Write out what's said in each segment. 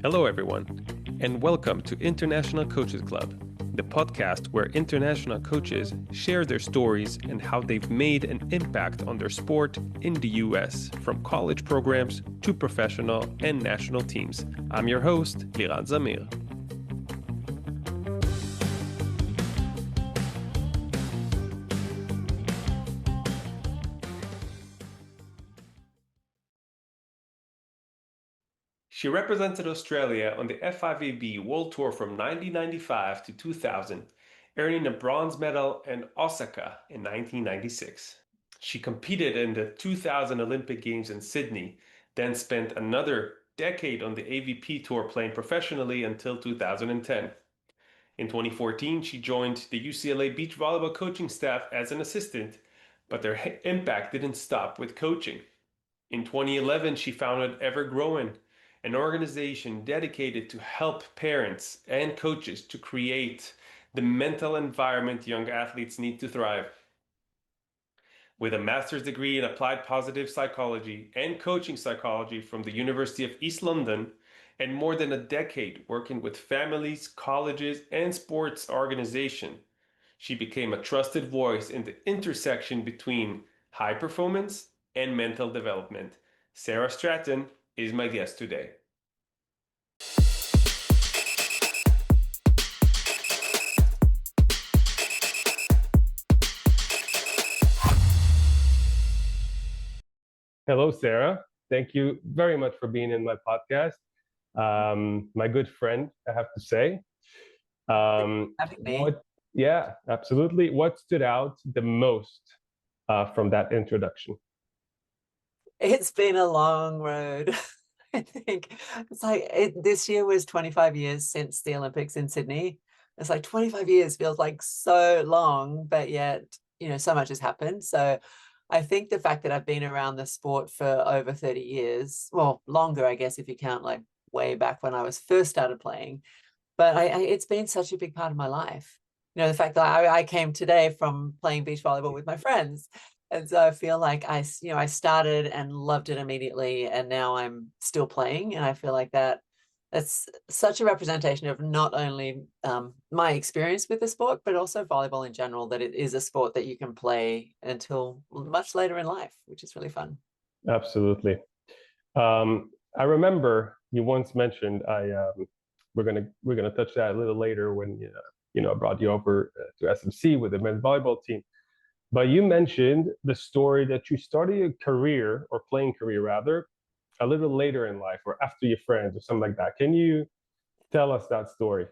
Hello, everyone, and welcome to International Coaches Club, the podcast where international coaches share their stories and how they've made an impact on their sport in the US, from college programs to professional and national teams. I'm your host, Liran Zamir. She represented Australia on the FIVB World Tour from 1995 to 2000, earning a bronze medal in Osaka in 1996. She competed in the 2000 Olympic Games in Sydney, then spent another decade on the AVP Tour playing professionally until 2010. In 2014, she joined the UCLA Beach Volleyball coaching staff as an assistant, but their impact didn't stop with coaching. In 2011, she founded Evergrowing, an organization dedicated to help parents and coaches to create the mental environment young athletes need to thrive. With a master's degree in applied positive psychology and coaching psychology from the University of East London, and more than a decade working with families, colleges, and sports organizations, she became a trusted voice in the intersection between high performance and mental development. Sarah Straton is my guest today. Hello, Sarah. Thank you very much for being in my podcast. My good friend, I have to say. Having me. Yeah, absolutely. What stood out the most from that introduction? It's been a long road. I think it's like this year was 25 years since the Olympics in Sydney. It's like 25 years feels like so long, but yet, so much has happened. So I think the fact that I've been around the sport for over 30 years, well, longer, I guess, if you count like way back when I was first started playing, but it's been such a big part of my life. The fact that I came today from playing beach volleyball with my friends. And so I feel like I started and loved it immediately, and now I'm still playing. And I feel like that's such a representation of not only my experience with the sport, but also volleyball in general, that it is a sport that you can play until much later in life, which is really fun. Absolutely. I remember you once mentioned we're gonna touch that a little later when I brought you over to SMC with the men's volleyball team. But you mentioned the story that you started your career, or playing career rather, a little later in life or after your friends or something like that. Can you tell us that story?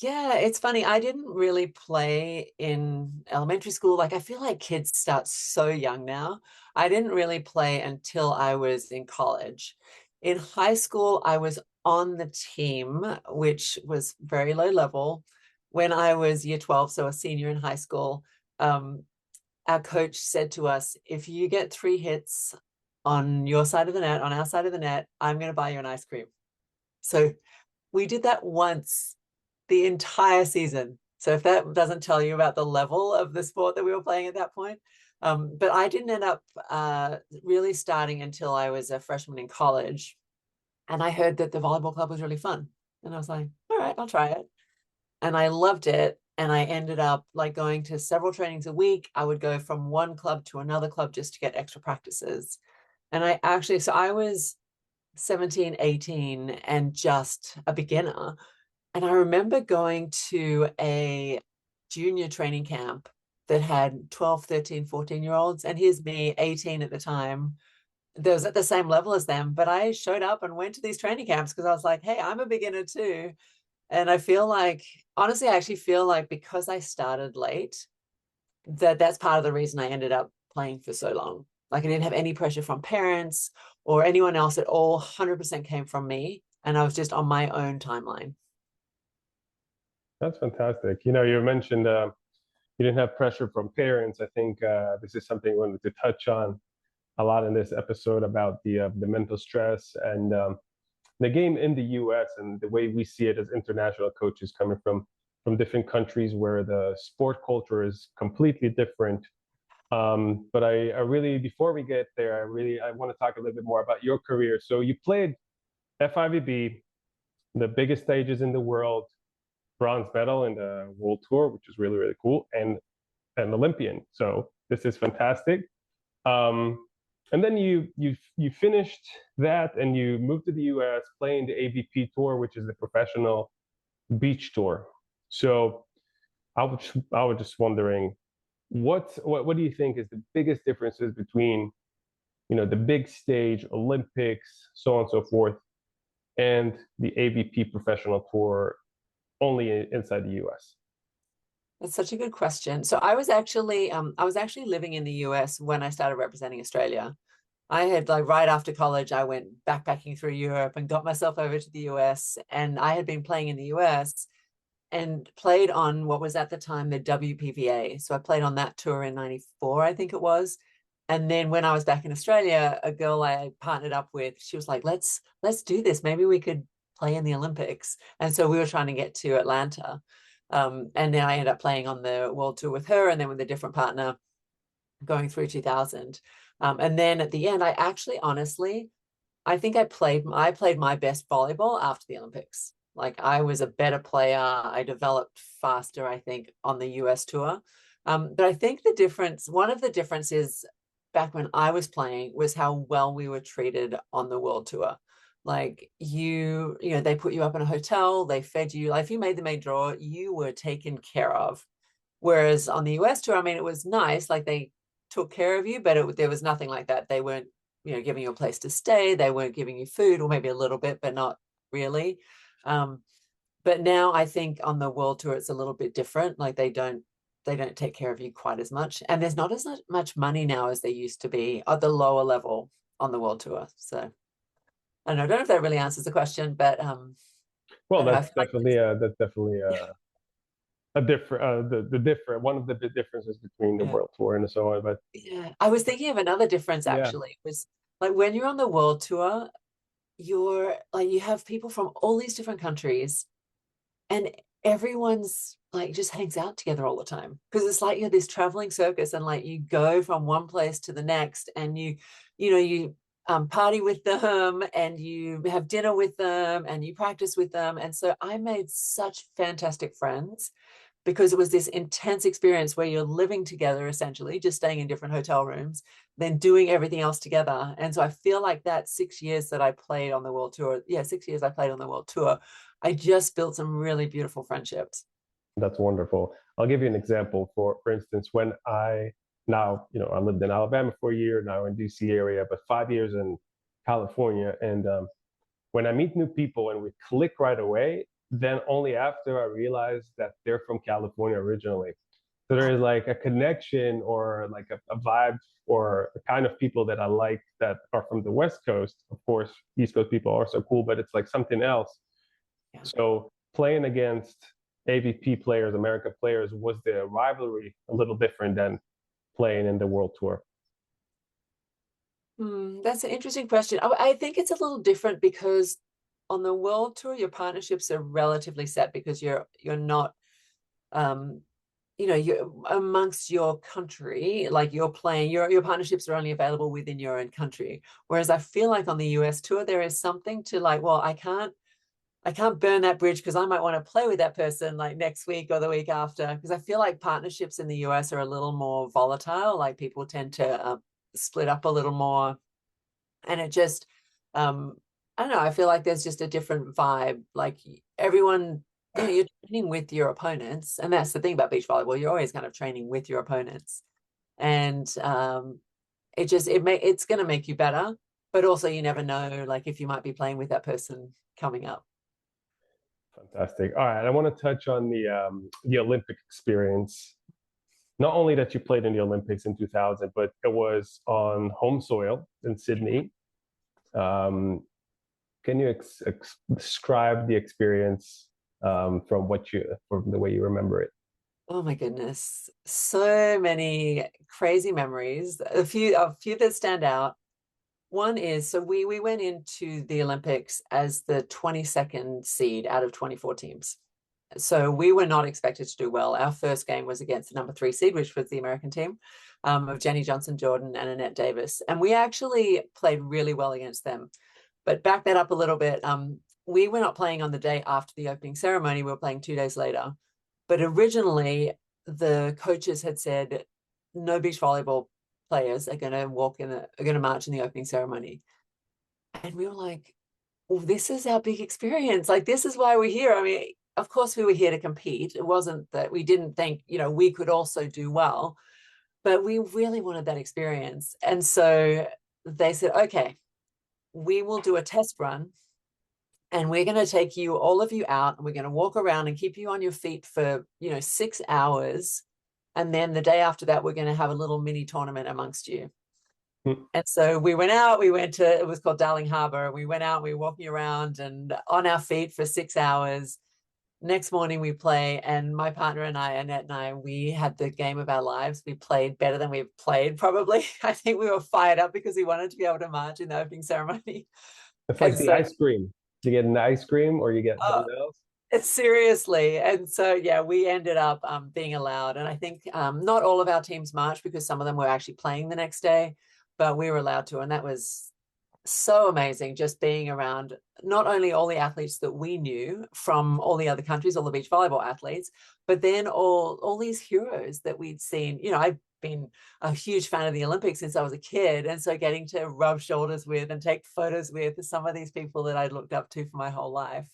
Yeah, it's funny. I didn't really play in elementary school. Like, I feel like kids start so young now. I didn't really play until I was in college. In high school, I was on the team, which was very low level. When I was year 12, so a senior in high school, our coach said to us, if you get 3 hits on your side of the net, on our side of the net, I'm going to buy you an ice cream. So we did that once the entire season. So if that doesn't tell you about the level of the sport that we were playing at that point. But I didn't end up really starting until I was a freshman in college. And I heard that the volleyball club was really fun. And I was like, all right, I'll try it. And I loved it. And I ended up like going to several trainings a week. I would go from one club to another club just to get extra practices. And so I was 17, 18 and just a beginner. And I remember going to a junior training camp that had 12, 13, 14-year-olds. And here's me, 18 at the time. That was at the same level as them. But I showed up and went to these training camps because I was like, hey, I'm a beginner too. And I feel like, honestly, I actually feel like because I started late, that's part of the reason I ended up playing for so long. Like, I didn't have any pressure from parents or anyone else at all. 100% came from me. And I was just on my own timeline. That's fantastic. You mentioned you didn't have pressure from parents. I think this is something we wanted to touch on a lot in this episode about the mental stress and the game in the U.S. and the way we see it as international coaches coming from different countries where the sport culture is completely different. But I really, before we get there, I want to talk a little bit more about your career. So you played FIVB, the biggest stages in the world, bronze medal in the World Tour, which is really, really cool, and an Olympian. So this is fantastic. And then you finished that and you moved to the US playing the AVP Tour, which is the professional beach tour. So I was just wondering, what do you think is the biggest differences between the big stage, Olympics, so on and so forth, and the AVP professional tour only inside the US? That's such a good question. So I was actually living in the US when I started representing Australia. I had like right after college, I went backpacking through Europe and got myself over to the US. And I had been playing in the US and played on what was at the time the WPVA. So I played on that tour in 94, I think it was. And then when I was back in Australia, a girl I partnered up with, she was like, let's do this. Maybe we could play in the Olympics. And so we were trying to get to Atlanta. And then I ended up playing on the World Tour with her and then with a different partner going through 2000. And then at the end, I actually honestly, I think I played my best volleyball after the Olympics. Like I was a better player. I developed faster, I think, on the US tour. But I think one of the differences back when I was playing was how well we were treated on the world tour. Like they put you up in a hotel, they fed you. Like if you made the main draw, you were taken care of. Whereas on the US tour, I mean, it was nice. Like they took care of you, but there was nothing like that. They weren't, giving you a place to stay. They weren't giving you food, or maybe a little bit, but not really. Um, but now I think on the world tour, it's a little bit different. Like they don't take care of you quite as much. And there's not as much money now as there used to be at the lower level on the world tour. So I don't know if that really answers the question, but I Well, don't know. I that's feel like definitely a different the different one of the differences between the yeah. world tour and so on. But Yeah. I was thinking of another difference yeah, actually, was like when you're on the world tour, you're like you have people from all these different countries and everyone's like just hangs out together all the time because it's like you're this traveling circus and like you go from one place to the next and you party with them and you have dinner with them and you practice with them. And so I made such fantastic friends because it was this intense experience where you're living together, essentially just staying in different hotel rooms, then doing everything else together. And so I feel like that 6 years that I played on the world tour, 6 years I played on the world tour, I just built some really beautiful friendships. that's wonderful. I'll give you an example. For instance, when I lived in Alabama for a year, now in DC area, but 5 years in California, and when I meet new people and we click right away, then only after I realize that they're from California originally. So there is like a connection or like a vibe or a kind of people that I like that are from the West Coast. Of course, East Coast people are so cool, but it's like something else. Yeah. So playing against AVP players, America players, was the rivalry a little different than playing in the World Tour? That's an interesting question. I think it's a little different because on the world tour, your partnerships are relatively set because you're not um you're amongst your country, like you're playing, your partnerships are only available within your own country. Whereas I feel like on the US tour, there is something to like, well, I can't burn that bridge because I might want to play with that person like next week or the week after. Because I feel like partnerships in the US are a little more volatile. Like people tend to split up a little more. And it just, I don't know, I feel like there's just a different vibe. Like everyone, you're training with your opponents. And that's the thing about beach volleyball. You're always kind of training with your opponents. And it's going to make you better. But also you never know, like if you might be playing with that person coming up. Fantastic. All right, I want to touch on the Olympic experience. Not only that you played in the Olympics in 2000, but it was on home soil in Sydney. Um, can you describe the experience from the way you remember it? Oh my goodness. So many crazy memories. A few that stand out. One is so we went into the Olympics as the 22nd seed out of 24 teams. So we were not expected to do well. Our first game was against the number 3 seed, which was the American team of Jenny Johnson Jordan and Annette Davis. And we actually played really well against them. But back that up a little bit. We were not playing on the day after the opening ceremony. We were playing 2 days later. But originally, the coaches had said no beach volleyball players are going to march in the opening ceremony. And we were like, well, this is our big experience. Like, this is why we're here. I mean, of course, we were here to compete. It wasn't that we didn't think, we could also do well, but we really wanted that experience. And so they said, okay, we will do a test run and we're going to take all of you out, and we're going to walk around and keep you on your feet for, 6 hours. And then the day after that, we're going to have a little mini tournament amongst you. And so we went out, it was called Darling Harbour. We went out, we were walking around and on our feet for 6 hours. Next morning we play, and my partner and I, Annette and I, we had the game of our lives. We played better than we've played probably. I think we were fired up because we wanted to be able to march in the opening ceremony. It's like And the so, ice cream. You get an ice cream or you get something else. seriously. And so, yeah, we ended up being allowed. And I think not all of our teams marched because some of them were actually playing the next day, but we were allowed to. And that was so amazing, just being around not only all the athletes that we knew from all the other countries, all the beach volleyball athletes, but then all these heroes that we'd seen. I've been a huge fan of the Olympics since I was a kid, and so getting to rub shoulders with and take photos with some of these people that I'd looked up to for my whole life.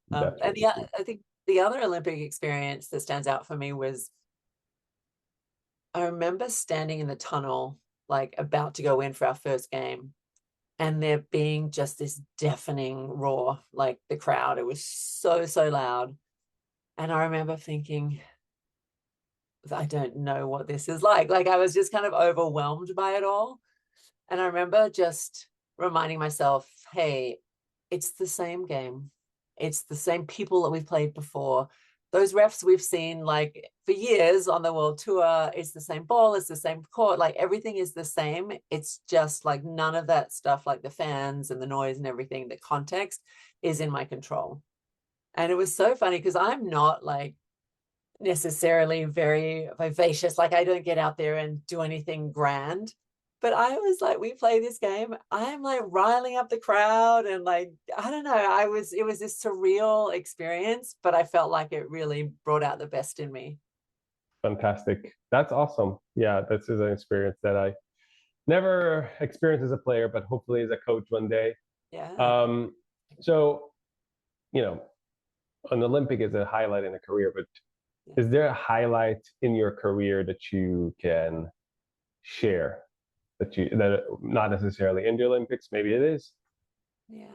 That's And really cool. I think the other Olympic experience that stands out for me was I remember standing in the tunnel, like about to go in for our first game, and there being just this deafening roar, like the crowd. It was so, so loud. And I remember thinking, I don't know what this is like. Like, I was just kind of overwhelmed by it all. And I remember just reminding myself, hey, it's the same game. It's the same people that we've played before. Those refs we've seen like for years on the World Tour, it's the same ball, it's the same court, like everything is the same. It's just like none of that stuff, like the fans and the noise and everything, the context is in my control. And it was so funny because I'm not like necessarily very vivacious. Like, I don't get out there and do anything grand. But I was like, we play this game, I'm like riling up the crowd, and like, I don't know, it was this surreal experience, but I felt like it really brought out the best in me. Fantastic. That's awesome. Yeah, this is an experience that I never experienced as a player, but hopefully as a coach one day. Yeah. Um, so, you know, an Olympic is a highlight in a career, but Yeah. is there a highlight in your career that you can share that not necessarily in the Olympics, maybe it is? Yeah.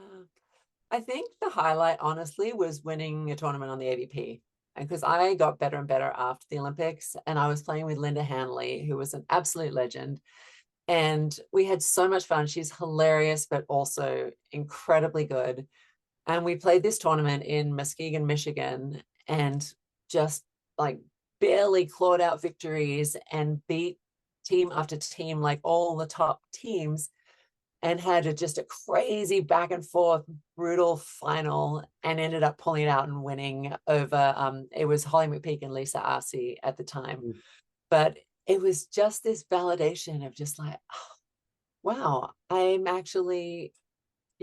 I think the highlight, honestly, was winning a tournament on the AVP. And because I got better and better after the Olympics, and I was playing with Linda Hanley, who was an absolute legend. And we had so much fun. She's hilarious, but also incredibly good. And we played this tournament in Muskegon, Michigan, and just like barely clawed out victories and beat team after team, like all the top teams, and had just a crazy back and forth, brutal final, and ended up pulling it out and winning over. It was Holly McPeak and Lisa Arce at the time. But it was just this validation of just like, oh, wow, I'm actually,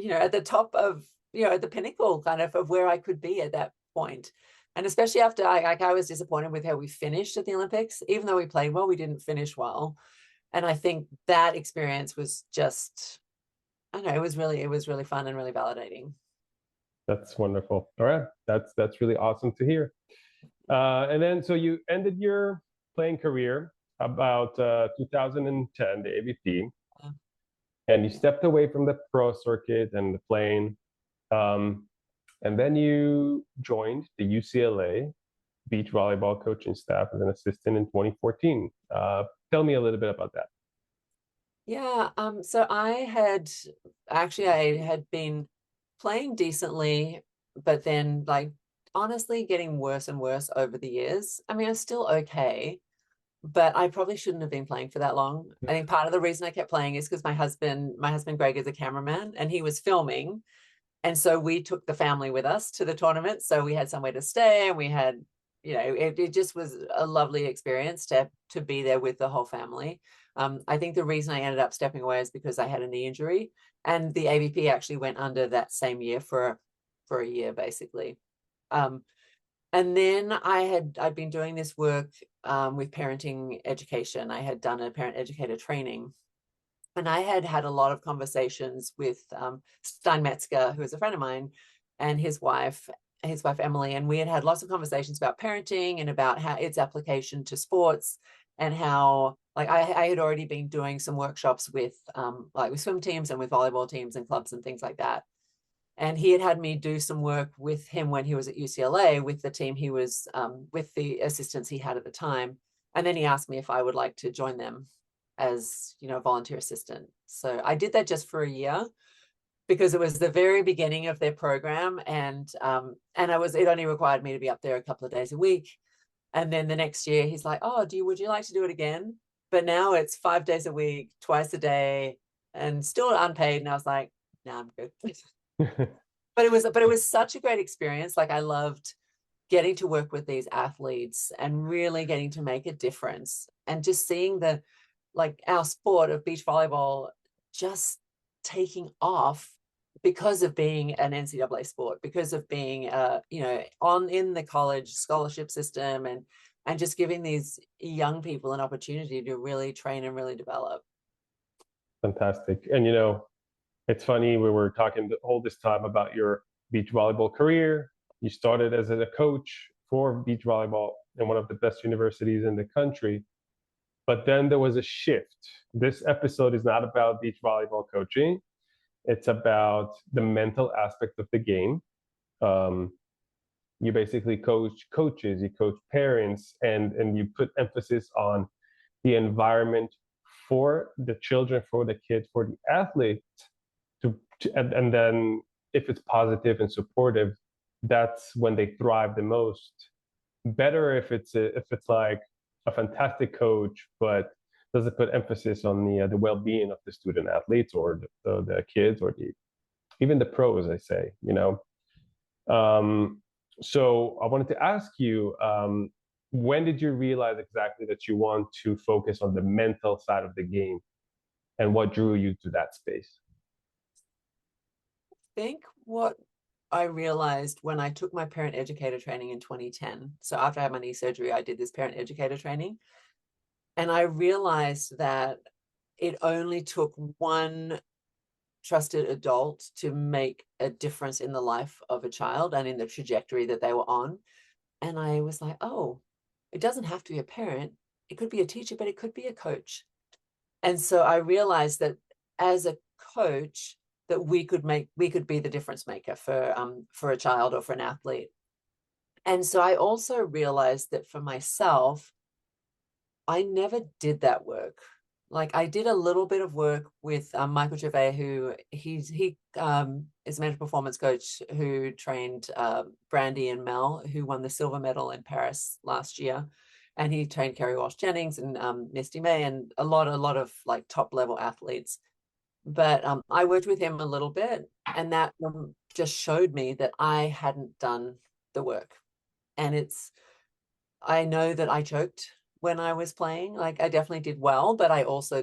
at the top of, at the pinnacle kind of where I could be at that point. And especially after I was disappointed with how we finished at the Olympics. Even though we played well, we didn't finish well. And I think that experience was just, I don't know, it was really fun and really validating. That's wonderful. All right, that's really awesome to hear. And then, so you ended your playing career about 2010, the AVP, Yeah. and you stepped away from the pro circuit and the playing, um, and then you joined the UCLA Beach Volleyball coaching staff as an assistant in 2014. Tell me a little bit about that. Yeah, so I had been playing decently, but then like honestly getting worse and worse over the years. I mean, I'm still okay, but I probably shouldn't have been playing for that long. I think part of the reason I kept playing is because my husband Greg is a cameraman and he was filming. And so we took the family with us to the tournament. So we had somewhere to stay, and we had, it just was a lovely experience to be there with the whole family. I think the reason I ended up stepping away is because I had a knee injury. And the AVP actually went under that same year for a year, basically. And then I'd been doing this work with parenting education. I had done a parent educator training, and I had had a lot of conversations with Stein Metzger, who is a friend of mine, and his wife Emily, and we had had lots of conversations about parenting and about how its application to sports, and how like I had already been doing some workshops with like with swim teams and with volleyball teams and clubs and things like that. And he had me do some work with him when he was at UCLA with the team he was with the assistants he had at the time. And then he asked me if I would like to join them as, you know, a volunteer assistant. So I did that just for a year because it was the very beginning of their program, and it only required me to be up there a couple of days a week. And then the next year he's like, oh, would you like to do it again? But now it's 5 days a week, twice a day, and still unpaid. And I was like, no, I'm good. But it was such a great experience. Like I loved getting to work with these athletes and really getting to make a difference, and just seeing the like our sport of beach volleyball just taking off because of being an NCAA sport, because of being you know, on in the college scholarship system, and just giving these young people an opportunity to really train and really develop. Fantastic. And you know, it's funny, we were talking all this time about your beach volleyball career. You started as a coach for beach volleyball in one of the best universities in the country. But then there was a shift. This episode is not about beach volleyball coaching. It's about the mental aspect of the game. Um, you basically coach coaches, you coach parents, and you put emphasis on the environment for the children, for the kids, for the athletes and then if it's positive and supportive, that's when they thrive the most. Better if it's like a fantastic coach, but doesn't put emphasis on the well-being of the student athletes or the kids or the even the pros, I say, you know. So I wanted to ask you, when did you realize exactly that you want to focus on the mental side of the game, and what drew you to that space? Think what I realized when I took my parent educator training in 2010. So after I had my knee surgery, I did this parent educator training. And I realized that it only took one trusted adult to make a difference in the life of a child and in the trajectory that they were on. And I was like, oh, it doesn't have to be a parent. It could be a teacher, but it could be a coach. And so I realized that as a coach, that we could be the difference maker for a child or for an athlete. And so I also realized that for myself, I never did that work. Like I did a little bit of work with Michael Gervais, who he is a mental performance coach who trained Brandy and Mel, who won the silver medal in Paris last year. And he trained Kerry Walsh Jennings and Misty May and a lot of like top level athletes. But I worked with him a little bit, and that just showed me that I hadn't done the work. And I know that I choked when I was playing. Like I definitely did well, but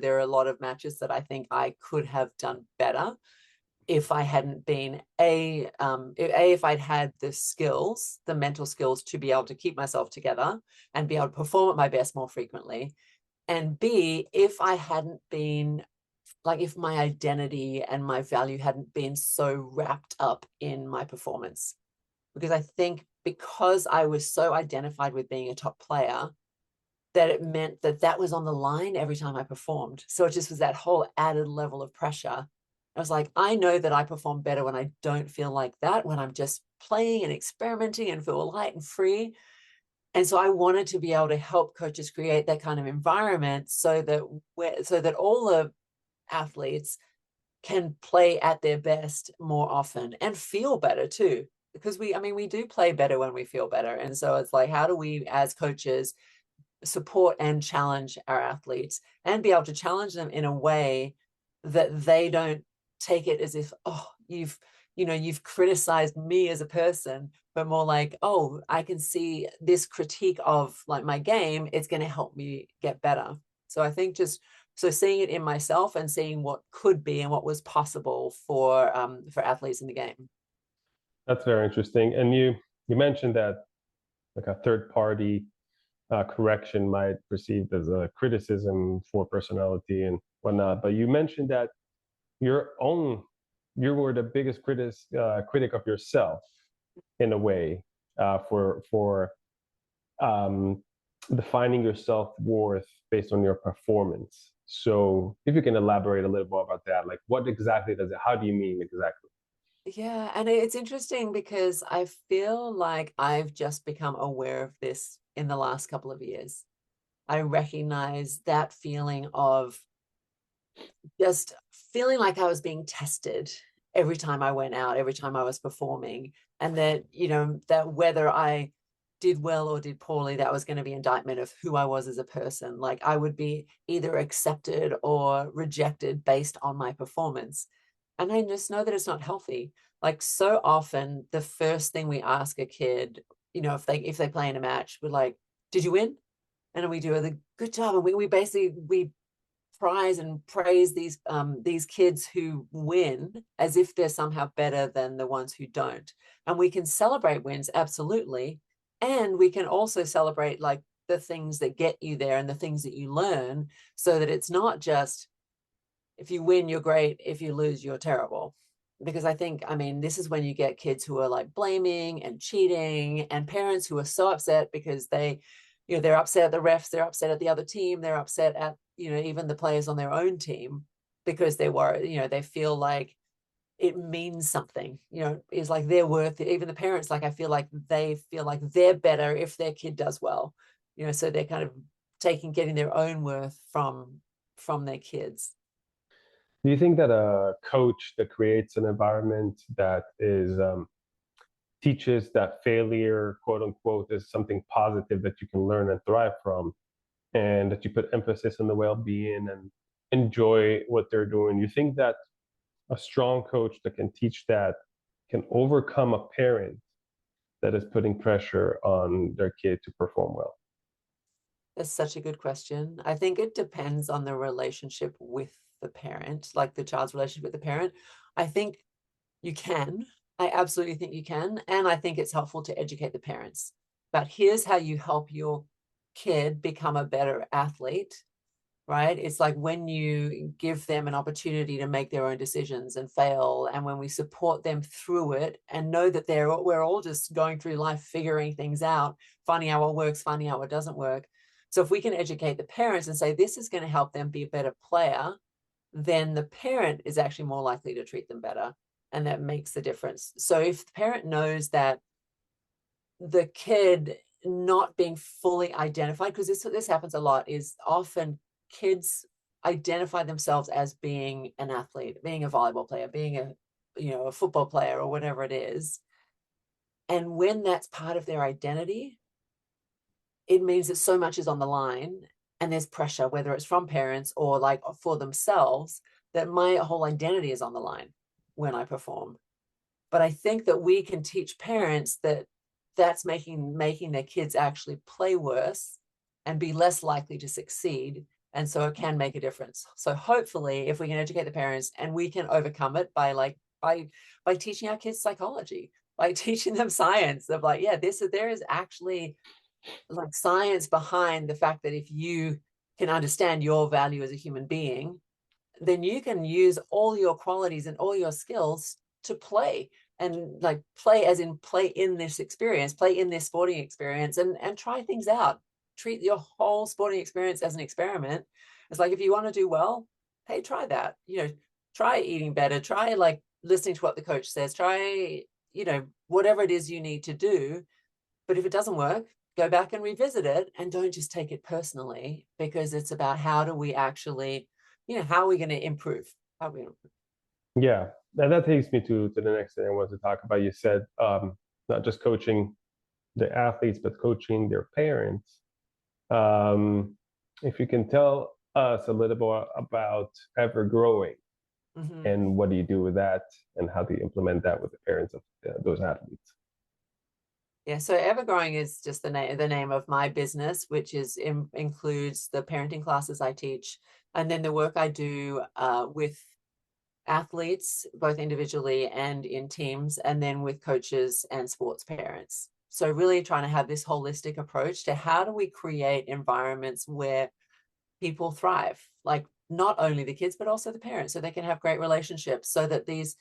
there are a lot of matches that I think I could have done better if I hadn't been if I'd had the skills, the mental skills to be able to keep myself together and be able to perform at my best more frequently. And B, if I hadn't been like if my identity and my value hadn't been so wrapped up in my performance. Because I think because I was so identified with being a top player, that it meant that that was on the line every time I performed. So it just was that whole added level of pressure. I was like, I know that I perform better when I don't feel like that, when I'm just playing and experimenting and feel light and free. And so I wanted to be able to help coaches create that kind of environment so that all the athletes can play at their best more often and feel better too, because we do play better when we feel better. And so it's like, how do we as coaches support and challenge our athletes and be able to challenge them in a way that they don't take it as if, oh, you've criticized me as a person, but more like, oh, I can see this critique of like my game, it's going to help me get better. So I think just So seeing it in myself and seeing what could be and what was possible for athletes in the game. That's very interesting. And you mentioned that like a third party correction might perceived as a criticism for personality and whatnot. But you mentioned that your own you were the biggest critic of yourself in a way for um, defining your self-worth based on your performance. So if you can elaborate a little more about that, like what exactly does it, how do you mean exactly? Yeah, and it's interesting because I feel like I've just become aware of this in the last couple of years. I recognize that feeling of just feeling like I was being tested every time I went out, every time I was performing, and that, that whether I did well or did poorly, that was going to be indictment of who I was as a person. Like I would be either accepted or rejected based on my performance. And I just know that it's not healthy. Like so often, the first thing we ask a kid, if they play in a match, we're like, "Did you win?" And then we do the good job, and we basically we prize and praise these kids who win as if they're somehow better than the ones who don't. And we can celebrate wins, absolutely, and we can also celebrate like the things that get you there and the things that you learn, so that it's not just if you win you're great, if you lose you're terrible. Because I mean this is when you get kids who are like blaming and cheating, and parents who are so upset because they're upset at the refs, they're upset at the other team, they're upset at even the players on their own team, because they worry, they feel like it means something, is like they're worth it. Even the parents, like I feel like they feel like they're better if their kid does well, so they're kind of getting their own worth from their kids. Do you think that a coach that creates an environment that is teaches that failure, quote unquote, is something positive that you can learn and thrive from, and that you put emphasis on the well-being and enjoy what they're doing, you think that a strong coach that can teach that can overcome a parent that is putting pressure on their kid to perform well? That's such a good question. I think it depends on the relationship with the parent, like the child's relationship with the parent. I think you can. I absolutely think you can. And I think it's helpful to educate the parents. But here's how you help your kid become a better athlete, right? It's like when you give them an opportunity to make their own decisions and fail, and when we support them through it and know that we're all just going through life figuring things out, finding out what works, finding out what doesn't work. So if we can educate the parents and say this is going to help them be a better player, then the parent is actually more likely to treat them better. And that makes the difference. So if the parent knows that the kid not being fully identified, because this happens a lot, is often kids identify themselves as being an athlete, being a volleyball player, being a football player or whatever it is. And when that's part of their identity, it means that so much is on the line, and there's pressure, whether it's from parents or like for themselves, that my whole identity is on the line when I perform. But I think that we can teach parents that that's making their kids actually play worse and be less likely to succeed. And so it can make a difference. So hopefully if we can educate the parents, and we can overcome it by teaching our kids psychology, by teaching them science of like, yeah, there is actually like science behind the fact that if you can understand your value as a human being, then you can use all your qualities and all your skills to play, and like play as in play in this experience, play in this sporting experience, and try things out. Treat your whole sporting experience as an experiment. It's like if you want to do well, hey, try that. Try eating better, try like listening to what the coach says, try whatever it is you need to do. But if it doesn't work, go back and revisit it, and don't just take it personally, because it's about how do we actually, how are we going to improve? How are we going to improve? Yeah, and that takes me to the next thing I wanted to talk about. You said not just coaching the athletes, but coaching their parents. Um, if you can tell us a little bit about ever growing, Mm-hmm. and what do you do with that, and how do you implement that with the parents of those athletes? Yeah, so Evergrowing is just the name of my business, which includes the parenting classes I teach. And then the work I do with athletes, both individually and in teams, and then with coaches and sports parents. So really trying to have this holistic approach to how do we create environments where people thrive, like not only the kids, but also the parents, so they can have great relationships, so that these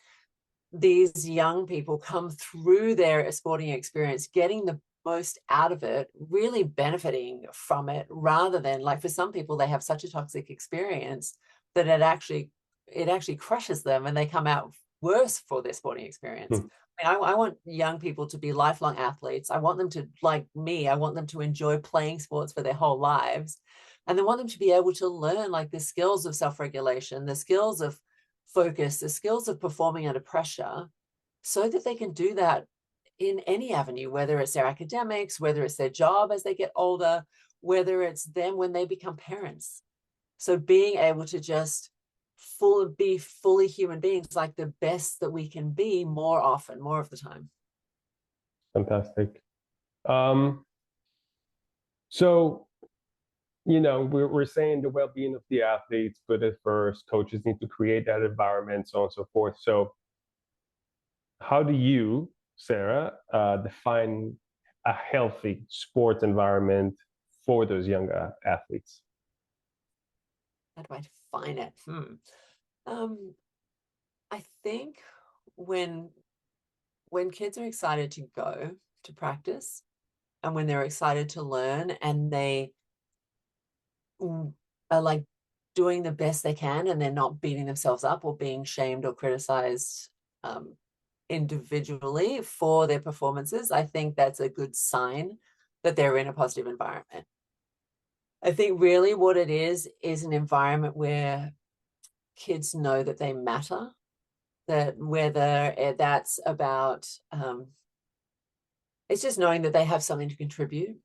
young people come through their sporting experience getting the most out of it, really benefiting from it, rather than, like, for some people they have such a toxic experience that it actually crushes them and they come out worse for their sporting experience. Hmm. I mean, I want young people to be lifelong athletes. I want them to, like me, I want them to enjoy playing sports for their whole lives. And I want them to be able to learn, like, the skills of self-regulation, the skills of focus, the skills of performing under pressure, so that they can do that in any avenue, whether it's their academics, whether it's their job as they get older, whether it's them when they become parents. So being able to just be fully human beings, like the best that we can be more often, more of the time. Fantastic. Um, so, we're saying the well-being of the athletes, put it first. Coaches need to create that environment, so on and so forth. So, how do you, Sarah, define a healthy sports environment for those younger athletes? How do I define it? Um, I think when when kids are excited to go to practice, and when they're excited to learn, and they are, like, doing the best they can, and they're not beating themselves up or being shamed or criticized um, individually for their performances, I think that's a good sign that they're in a positive environment. I think really what it is an environment where kids know that they matter, that whether that's about it's just knowing that they have something to contribute,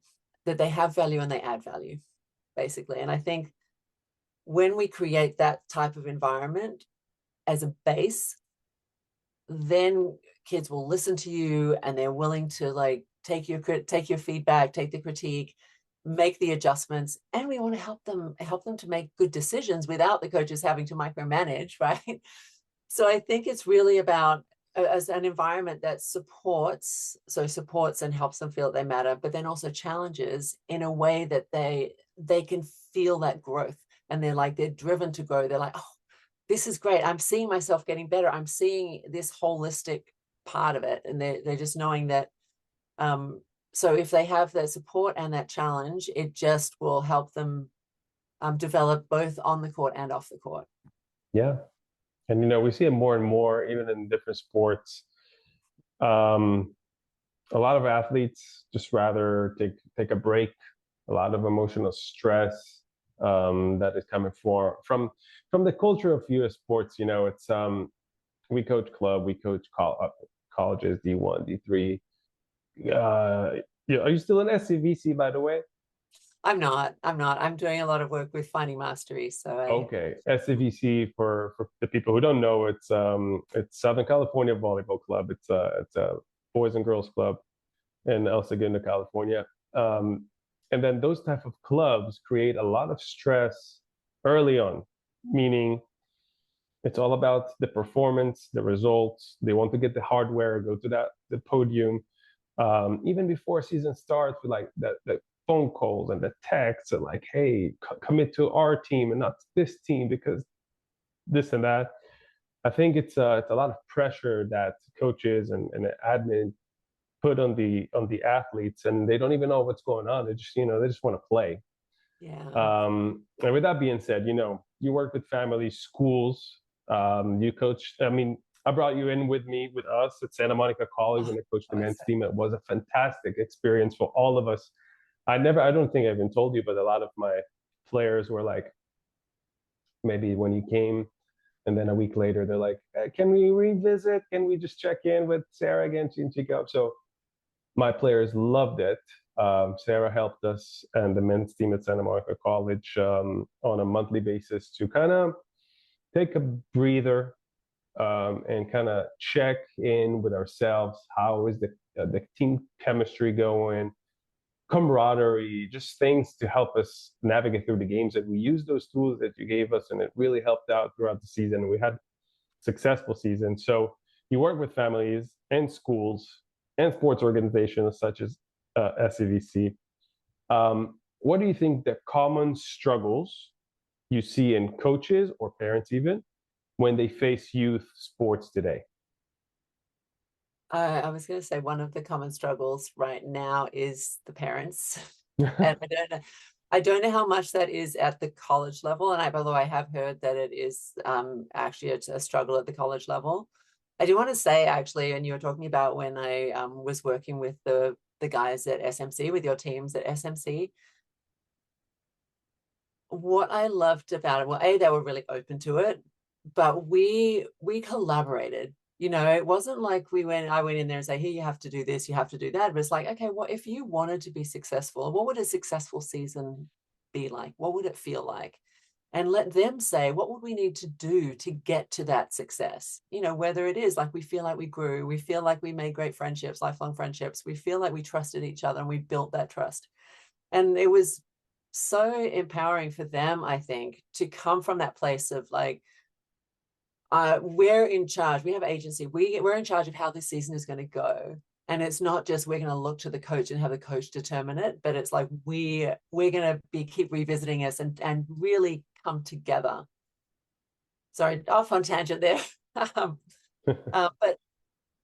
that they have value and they add value, basically. And I think when we create that type of environment as a base, then kids will listen to you, and they're willing to, like, take your feedback, take the critique, make the adjustments, and we want to help them to make good decisions without the coaches having to micromanage, right? So I think it's really about as an environment that supports and helps them feel that they matter, but then also challenges in a way that they can feel that growth, and they're driven to grow. They're like, oh, this is great. I'm seeing myself getting better. I'm seeing this holistic part of it. And they're just knowing that. So if they have that support and that challenge, it just will help them develop both on the court and off the court. Yeah. And, we see it more and more, even in different sports. Um, a lot of athletes just rather take a break. A lot of emotional stress that is coming from the culture of U.S. sports. It's we coach club, we coach colleges, D1, D3. Are you still in SCVC, by the way? I'm not. I'm doing a lot of work with Finding Mastery. So Okay, SCVC for the people who don't know, it's Southern California Volleyball Club. It's a boys and girls club in El Segundo, California. And then those type of clubs create a lot of stress early on, meaning it's all about the performance, the results. They want to get the hardware, go to the podium. Even before season starts, with like the phone calls and the texts, and like, hey, commit to our team and not this team because this and that. I think it's a lot of pressure that coaches and admin put on the athletes, and they don't even know what's going on. They just want to play. yeah. And with that being said, you work with families, schools, you coach. I mean, I brought you in with us at Santa Monica College, Oh, and I coached the men's perfect. team. It was a fantastic experience for all of us. I don't think I even told you, but a lot of my players were like, maybe when you came, and then a week later, they're like, can we revisit? Can we just check in with Sarah again? She go. So my players loved it. Sarah helped us and the men's team at Santa Monica College on a monthly basis to kind of take a breather and kind of check in with ourselves. How is the team chemistry going? camaraderie, just things to help us navigate through the games. And we used those tools that you gave us, and it really helped out throughout the season. We had successful season. So you work with families and schools and sports organizations such as SCVC. What do you think the common struggles you see in coaches or parents even when they face youth sports today? I was going to say one of the common struggles right now is the parents. And I don't know how much that is at the college level. And although I have heard that it is actually a struggle at the college level. I do want to say actually, and you were talking about when I was working with the guys at SMC, with your teams at SMC, what I loved about it, well, they were really open to it, but we collaborated. It wasn't like I went in there and say, here, you have to do this, you have to do that. But it's like, okay, well, if you wanted to be successful, what would a successful season be like? What would it feel like? And let them say, what would we need to do to get to that success? Whether it is like we feel like we grew, we feel like we made great friendships, lifelong friendships, we feel like we trusted each other and we built that trust. And it was so empowering for them, I think, to come from that place of like, we're in charge. We have agency. We're in charge of how this season is going to go. And it's not just we're going to look to the coach and have the coach determine it, but it's like we're going to keep revisiting us and really come together. Sorry, off on tangent there. But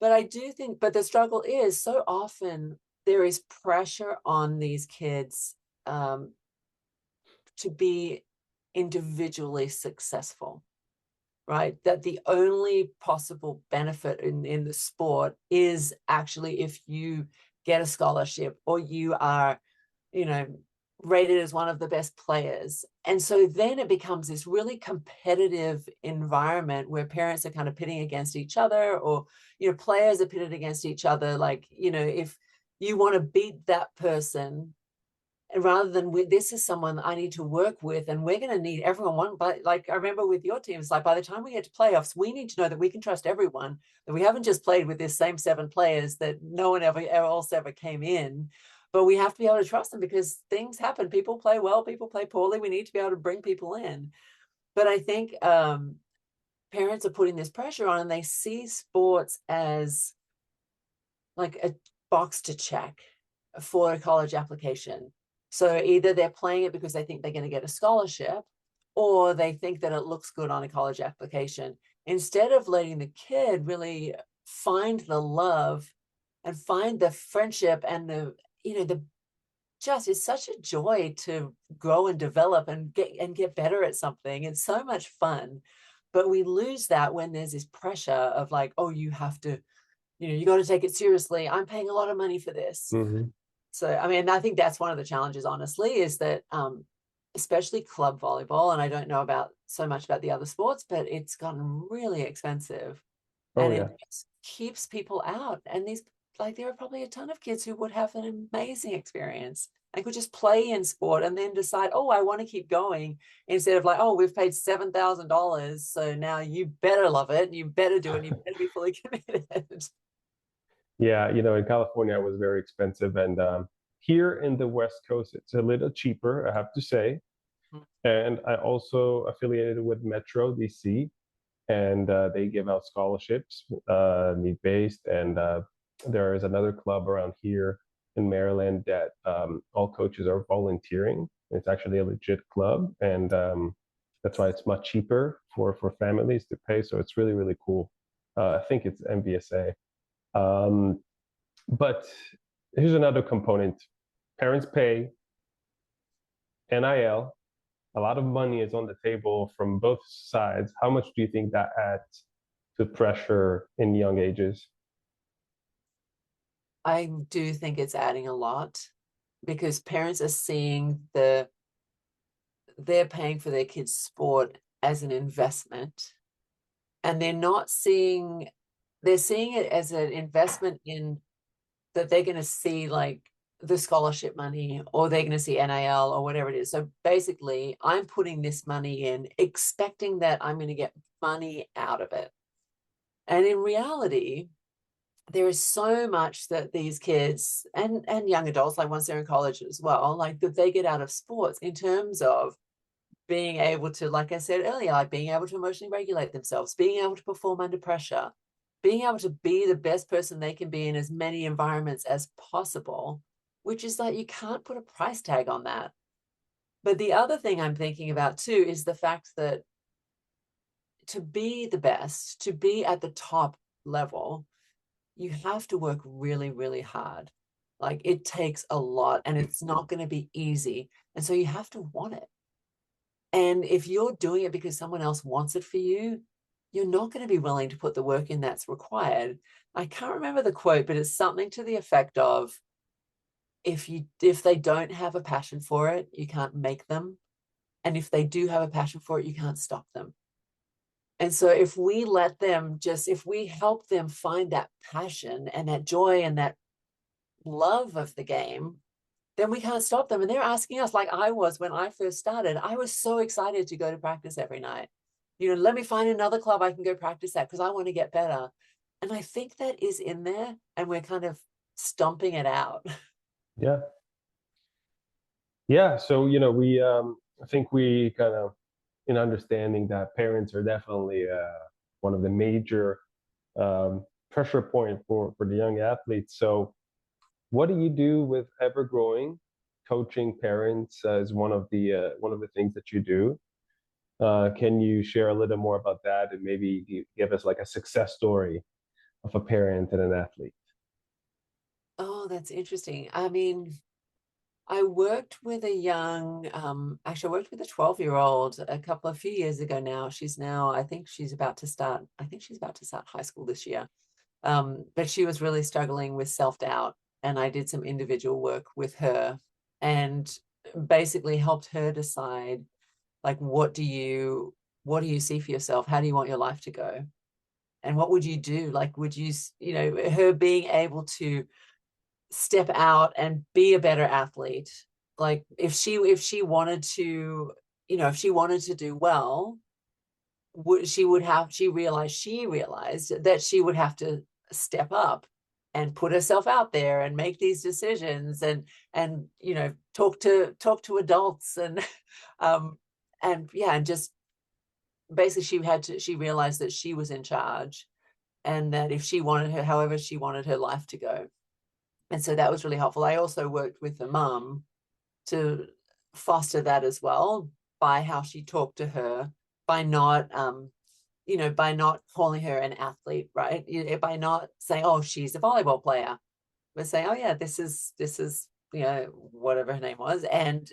I do think, but the struggle is so often there is pressure on these kids to be individually successful. Right? That the only possible benefit in the sport is actually if you get a scholarship or you are, rated as one of the best players. And so then it becomes this really competitive environment where parents are kind of pitting against each other, or, players are pitted against each other. Like, if you want to beat that person, and rather than this is someone I need to work with, and we're going to need everyone. But like I remember with your teams, like by the time we get to playoffs, we need to know that we can trust everyone, that we haven't just played with this same 7 players that no one else ever came in, but we have to be able to trust them because things happen. People play well, people play poorly. We need to be able to bring people in. But I think parents are putting this pressure on, and they see sports as like a box to check for a college application. So either they're playing it because they think they're going to get a scholarship, or they think that it looks good on a college application, instead of letting the kid really find the love and find the friendship and it's such a joy to grow and develop and get better at something. It's so much fun. But we lose that when there's this pressure of like, oh, you have to, you got to take it seriously. I'm paying a lot of money for this. Mm-hmm. So, I mean, I think that's one of the challenges, honestly, is that especially club volleyball, and I don't know so much about the other sports, but it's gotten really expensive, Oh and yeah. it just keeps people out. And there are probably a ton of kids who would have an amazing experience and could just play in sport and then decide, oh, I want to keep going, instead of like, oh, we've paid $7,000, so now you better love it, you better do it, you better be fully committed. Yeah, in California it was very expensive, and here in the West Coast it's a little cheaper, I have to say. And I also affiliated with Metro DC, and they give out scholarships, need-based, and there is another club around here in Maryland that all coaches are volunteering. It's actually a legit club, and that's why it's much cheaper for families to pay. So it's really, really cool. I think it's MVSA. But here's another component. Parents pay NIL. A lot of money is on the table from both sides. How much do you think that adds to pressure in young ages? I do think it's adding a lot, because parents are seeing they're paying for their kids' sport as an investment, and they're seeing it as an investment in that they're going to see like the scholarship money, or they're going to see NIL or whatever it is. So basically, I'm putting this money in expecting that I'm going to get money out of it. And in reality, there is so much that these kids and young adults, like once they're in college as well, like that they get out of sports in terms of being able to, like I said earlier, like being able to emotionally regulate themselves, being able to perform under pressure, being able to be the best person they can be in as many environments as possible, which is like you can't put a price tag on that. But the other thing I'm thinking about too is the fact that to be the best, to be at the top level, you have to work really, really hard. Like it takes a lot and it's not going to be easy. And so you have to want it. And if you're doing it because someone else wants it for you, you're not going to be willing to put the work in that's required. I can't remember the quote, but it's something to the effect of if they don't have a passion for it, you can't make them. And if they do have a passion for it, you can't stop them. And so if we let them if we help them find that passion and that joy and that love of the game, then we can't stop them. And they're asking us, like I was when I first started, I was so excited to go to practice every night. Let me find another club I can go practice at because I want to get better. And I think that is in there and we're kind of stomping it out. Yeah. Yeah. So, I think we kind of, in understanding that parents are definitely one of the major pressure point for the young athletes. So, what do you do with ever growing? Coaching parents is one of the things that you do. Can you share a little more about that and maybe give us like a success story of a parent and an athlete? Oh, that's interesting. I mean, I worked with actually, I worked with a 12-year-old a few years ago now. I think she's about to start, high school this year. But she was really struggling with self-doubt. And I did some individual work with her and basically helped her decide, like, what do you see for yourself? How do you want your life to go? And what would you do? Like, her being able to step out and be a better athlete. Like if she wanted to, if she wanted to do well, she realized that she would have to step up and put herself out there and make these decisions and talk to adults um and just basically she realized that she was in charge and that if she wanted however she wanted her life to go. And so that was really helpful. I also worked with the mum to foster that as well by how she talked to her, by not, by not calling her an athlete, right? By not saying, oh, she's a volleyball player, but saying, oh yeah, this is, whatever her name was. And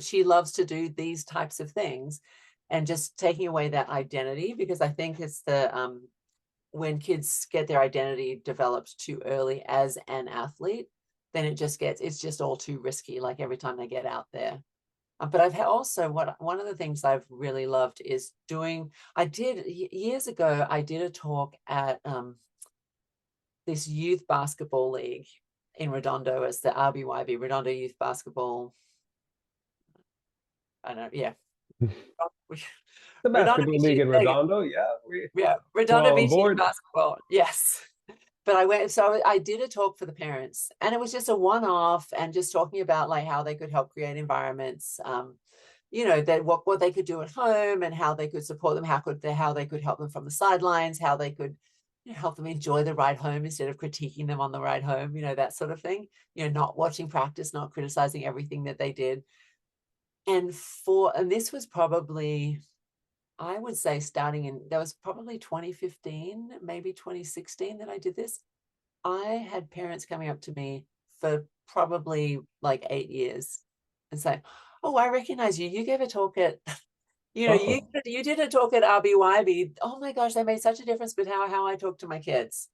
she loves to do these types of things and just taking away that identity, because I think it's when kids get their identity developed too early as an athlete, then it's just all too risky, like every time they get out there. But one of the things I've really loved is years ago, I did a talk at this youth basketball league in Redondo as the RBYB, Redondo Youth Basketball. I don't know, yeah. The Redondo basketball league Beach, in Redondo, yeah, yeah, we're Redondo all on Beach Youth board. Basketball, yes. But I did a talk for the parents and it was just a one-off and just talking about like how they could help create environments, that what they could do at home and how they could support them, how they could help them from the sidelines, how they could help them enjoy the ride home instead of critiquing them on the ride home, that sort of thing, not watching practice, not criticizing everything that they did. And this was probably, I would say that was probably 2015, maybe 2016 that I did this. I had parents coming up to me for probably like 8 years and say, oh, I recognize you. You gave a talk at, Oh, you did a talk at RBYB. Oh my gosh, they made such a difference with how I talk to my kids.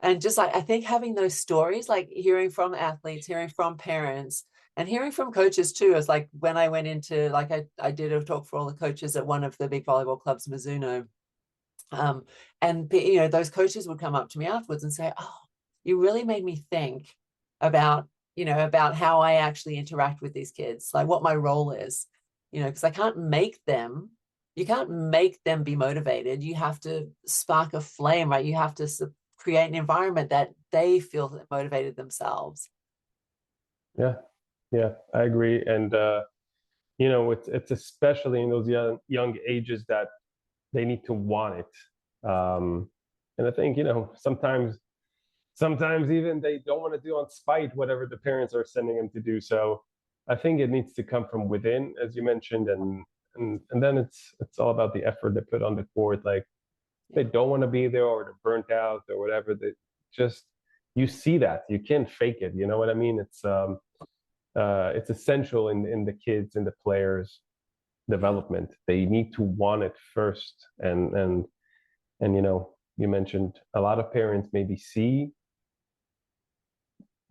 And just like, I think having those stories, like hearing from athletes, hearing from parents, and hearing from coaches too, is like when I went into, like, I did a talk for all the coaches at one of the big volleyball clubs, Mizuno. And those coaches would come up to me afterwards and say, oh, you really made me think about, about how I actually interact with these kids, like what my role is, because you can't make them be motivated. You have to spark a flame, right? You have to create an environment that they feel motivated themselves. Yeah, yeah, I agree. And it's especially in those young ages that they need to want it. And I think, sometimes even they don't want to do on spite whatever the parents are sending them to do. So I think it needs to come from within, as you mentioned, and then it's all about the effort they put on the court. Like they don't want to be there or they're burnt out or whatever. They just you see that you can't fake it. You know what I mean? It's essential in the kids and the players development. They need to want it first, and you mentioned a lot of parents maybe see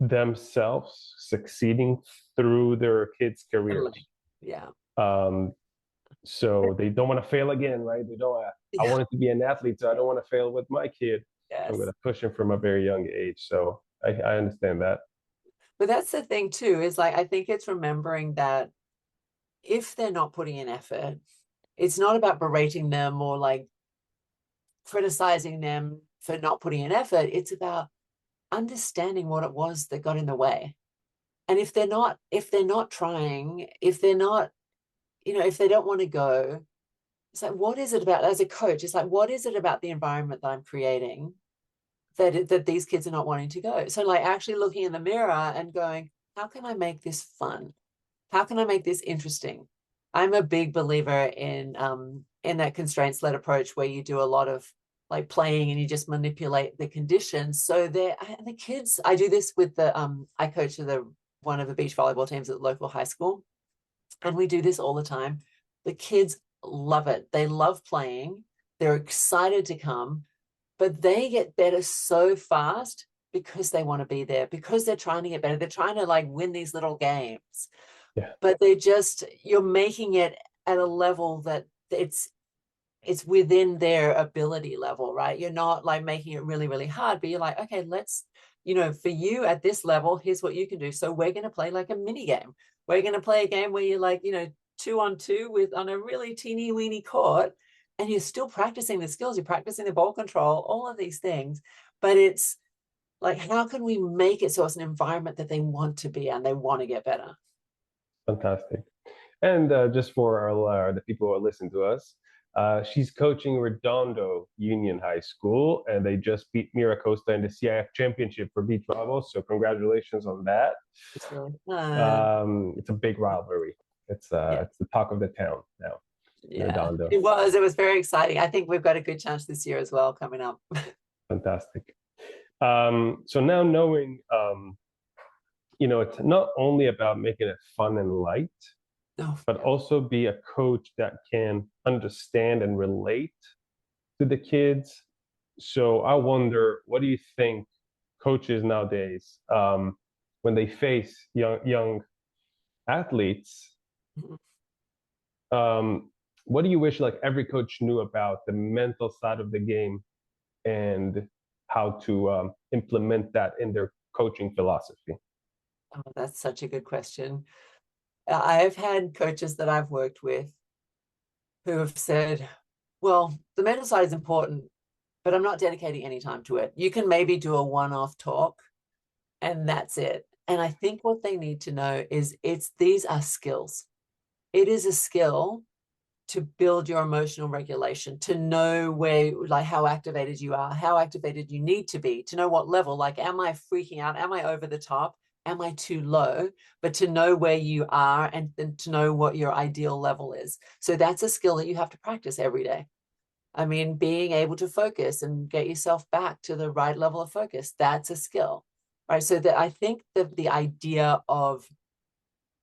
themselves succeeding through their kids' careers. Totally. Yeah. Um, so they don't want to fail again, right? They don't. I Yeah. wanted to be an athlete, so I don't want to fail with my kid. So I'm going Yes. to push him from a very young age. So I understand that. But that's the thing too, is like, I think it's remembering that if they're not putting in effort, it's not about berating them or like criticizing them for not putting in effort. It's about understanding what it was that got in the way. And if they're not trying, if they're not, if they don't want to go, it's like, what is it about, as a coach, it's like, what is it about the environment that I'm creating that these kids are not wanting to go? So like actually looking in the mirror and going, how can I make this fun? How can I make this interesting? I'm a big believer in that constraints-led approach where you do a lot of like playing and you just manipulate the conditions. So the kids, I do this with I coach one of the beach volleyball teams at the local high school, and we do this all the time. The kids love it. They love playing. They're excited to come, but they get better so fast because they want to be there, because they're trying to get better. They're trying to like win these little games, Yeah, but you're making it at a level that it's within their ability level, right? You're not like making it really, really hard, but you're like, okay, let's, for you at this level, here's what you can do. So we're going to play like a mini game. We're going to play a game where you're like, 2-on-2 on a really teeny weeny court, and you're still practicing the skills, you're practicing the ball control, all of these things. But it's like, how can we make it so it's an environment that they want to be and they want to get better? fantastic. And just for the people who are listening to us, she's coaching Redondo Union High School, and they just beat Miracosta in the CIF Championship for beach volleyball. So congratulations on that. It's really fun. It's a big rivalry. Yeah. It's the talk of the town now, Yeah, Redondo. it was very exciting. I think we've got a good chance this year as well coming up. Fantastic. So now knowing, it's not only about making it fun and light, Oh, but also be a coach that can understand and relate to the kids. So I wonder, what do you think coaches nowadays, when they face young athletes, mhm. what do you wish like every coach knew about the mental side of the game and how to implement that in their coaching philosophy? Oh, that's such a good question. I've had coaches that I've worked with who have said, well, the mental side is important, but I'm not dedicating any time to it. You can maybe do a one-off talk and that's it. And I think what they need to know is these are skills. It is a skill to build your emotional regulation, to know like how activated you are, how activated you need to be, to know what level, like, am I freaking out? Am I over the top? Am I too low? But to know where you are and to know what your ideal level is. So that's a skill that you have to practice every day. I mean, being able to focus and get yourself back to the right level of focus, that's a skill, right? So that I think that the idea of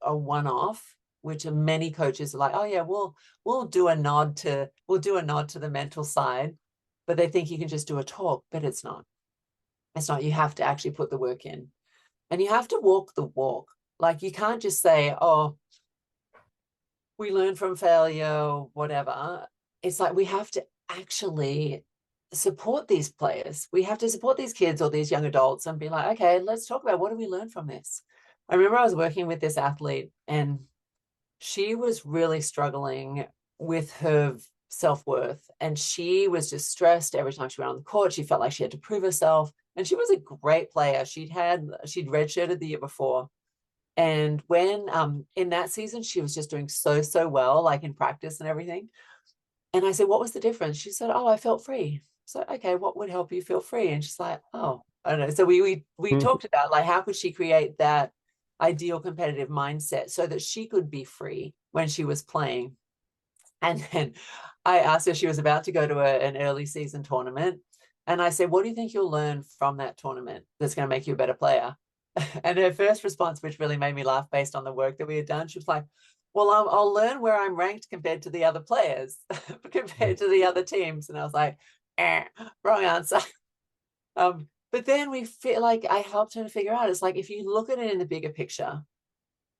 a one-off, which many coaches are like, oh yeah, we'll do a nod to the mental side, but they think you can just do a talk, but it's not. It's not. You have to actually put the work in, and you have to walk the walk. Like you can't just say, oh, we learn from failure or whatever. It's like we have to actually support these players. We have to support these kids or these young adults and be like, okay, let's talk about what do we learn from this. I remember I was working with this athlete and she was really struggling with her self-worth, and she was just stressed every time she went on the court. She felt like she had to prove herself, and she was a great player. She'd redshirted the year before, and when in that season she was just doing so well, like in practice and everything. And I said, what was the difference? She said, oh, I felt free. So okay, what would help you feel free? And she's like, oh, I don't know. So we Hmm. talked about like how could she create that ideal competitive mindset so that she could be free when she was playing. And then I asked her, she was about to go to an early season tournament. And I said, what do you think you'll learn from that tournament that's going to make you a better player? And her first response, which really made me laugh based on the work that we had done, she was like, well, I'll learn where I'm ranked compared to the other players, compared to the other teams. And I was like, wrong answer. But then we feel like I helped her to figure out, it's like, if you look at it in the bigger picture,